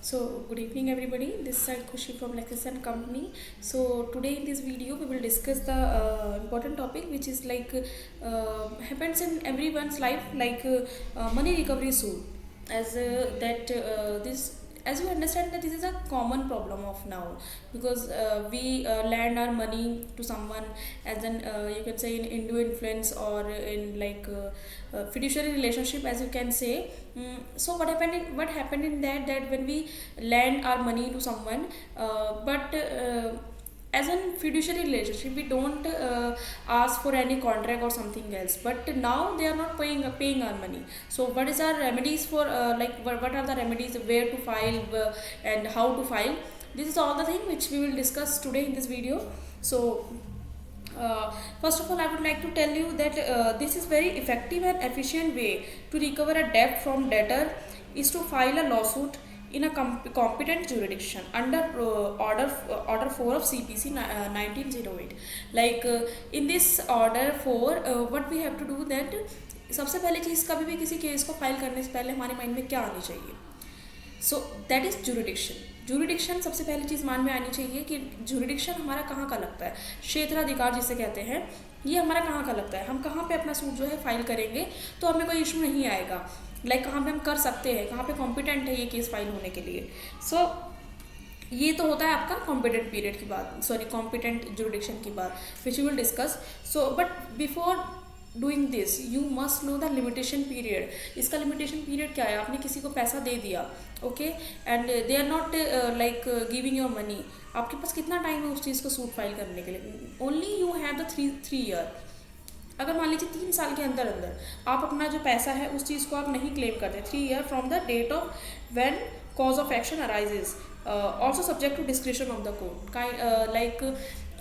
So, good evening, everybody. This is Side Khushi from Lexis and Company. So, today in this video, we will discuss the important topic which is happens in everyone's life, money recovery soon. As you understand that this is a common problem of now, because we lend our money to someone as an you can say in Indo influence or in fiduciary relationship, as you can say. So what happened in that when we lend our money to someone, but as in fiduciary relationship we don't ask for any contract or something else, but now they are not paying our money. So what is our remedies for what are the remedies, where to file, and how to file? This is all the thing which we will discuss today in this video. So first of all, I would like to tell you that this is very effective and efficient way to recover a debt from debtor is to file a lawsuit in a competent jurisdiction under order 4 of CPC 1908. In this order 4, what we have to do that, सबसे पहले चीज़ कभी भी किसी case को file करने से पहले हमारे माइंड में क्या आनी चाहिए? So that is jurisdiction. Jurisdiction सबसे पहली चीज़ मान में आनी चाहिए कि जुरिडिक्शन हमारा कहाँ का लगता है. क्षेत्राधिकार जिसे कहते हैं, ये हमारा कहाँ का लगता है. हम कहाँ पे अपना सूट जो है फाइल करेंगे तो हमें कोई इशू नहीं आएगा. कहाँ पे हम कर सकते हैं, कहाँ पे कॉम्पिटेंट है ये केस फाइल होने के लिए. सो ये तो होता है आपका कॉम्पिटेंट पीरियड की बात, सॉरी कॉम्पिटेंट जुरिडिक्शन की बात, which you will discuss. So but before doing this you must know the limitation period. इसका लिमिटेशन पीरियड क्या है? आपने किसी को पैसा दे दिया, okay, and they are not giving your money. आपके पास कितना टाइम है उस चीज़ को सूट फाइल करने के लिए? Only you have the three year. अगर मान लीजिए 3 साल के अंदर आप अपना जो पैसा है उस चीज़ को आप नहीं क्लेम करते, 3 year from the date of when cause of action arises, also subject to description of the court.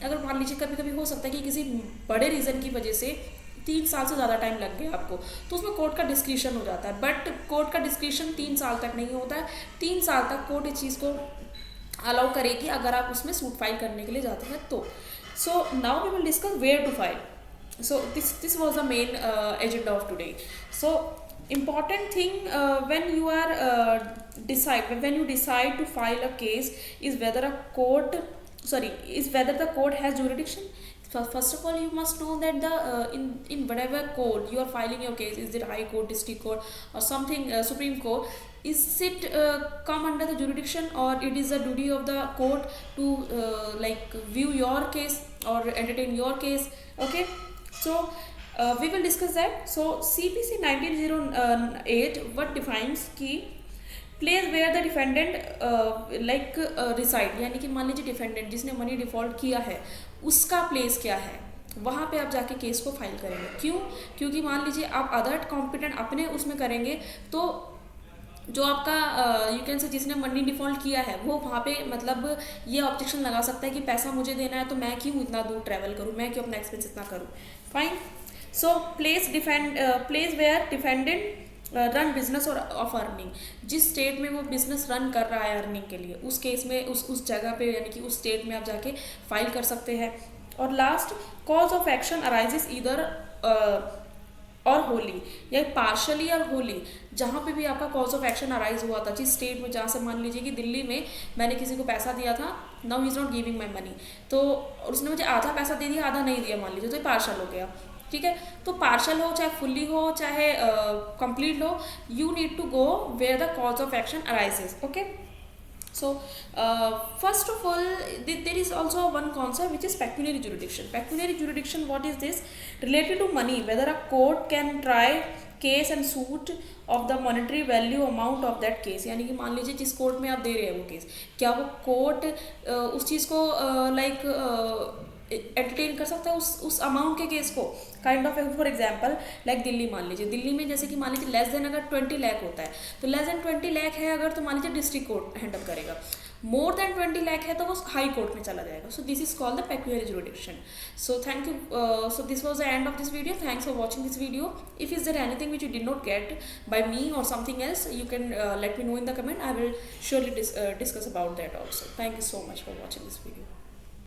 अगर मान लीजिए कभी कभी हो सकता है कि किसी बड़े रीज़न की वजह से 3 साल से ज़्यादा टाइम लग गया आपको, तो उसमें कोर्ट का डिस्क्रिप्शन हो जाता है. बट कोर्ट का डिस्क्रिप्शन 3 साल तक नहीं होता है. 3 साल तक कोर्ट इस चीज़ को अलाउ करेगी अगर आप उसमें सूट फाइल करने के लिए जाते हैं तो. So now we will discuss where to file. So this was the main agenda of today. So important thing when you decide to file a case is whether the court has jurisdiction. First of all, you must know that in whatever court you are filing your case, is it High Court, District Court, or something Supreme Court, is it come under the jurisdiction, or it is a duty of the court to view your case or entertain your case, okay? So we will discuss that. So CPC 1908 what defines कि place where the defendant reside, यानी कि मान लीजिए defendant जिसने money default किया है उसका place क्या है, वहाँ पे आप जाके केस को फाइल करेंगे. क्यों? क्योंकि मान लीजिए आप अदर कॉम्पिटेंट अपने उसमें करेंगे तो जो आपका यू कैन से जिसने मनी डिफॉल्ट किया है वो वहाँ पे ये ऑब्जेक्शन लगा सकता है कि पैसा मुझे देना है तो मैं क्यों इतना दूर ट्रैवल करूँ, मैं क्यों अपना एक्सपेंस इतना करूँ. Fine. So place where defendant run business or of earning, जिस स्टेट में वो बिजनेस रन कर रहा है अर्निंग के लिए, उस केस में उस जगह पे यानी कि उस स्टेट में आप जाके फाइल कर सकते हैं. और last, cause of action arises either और होली, या पार्शली और होली, जहाँ पे भी आपका कॉज ऑफ एक्शन अराइज हुआ था, जिस स्टेट में, जहाँ से मान लीजिए कि दिल्ली में मैंने किसी को पैसा दिया था, now he is not giving my money, तो उसने मुझे आधा पैसा दे दिया, आधा नहीं दिया मान लीजिए, तो ये पार्शल हो गया. ठीक है. तो पार्शल हो चाहे फुल्ली हो चाहे कंप्लीट हो, you need to go where the cause of action arises. Okay. So first of all, there is also one concept which is pecuniary jurisdiction. Pecuniary jurisdiction, what is this? Related to money, whether a court can try case and suit of the monetary value amount of that case. यानी कि मान लीजिए जिस court में आप दे रहे हैं वो केस, क्या वो कोर्ट उस चीज़ को एंटरटेन कर सकता है उस अमाउंट के केस को, kind of. For example Delhi, मान लीजिए दिल्ली में जैसे कि मान लीजिए लेस देन अगर 20 लाख होता है, तो लेस देन 20 लाख है अगर, तो मान लीजिए डिस्ट्रिक्ट कोर्ट हैंडल करेगा. मोर देन 20 लाख है तो वो हाई कोर्ट में चला जाएगा. So this is called the pecuniary jurisdiction. So thank you. So this was the end of this video. Thanks for watching this video. If is there anything which you did not get by me और something else, you can let me know in the comment. I will surely discuss about that also. Thank you so much for watching this video.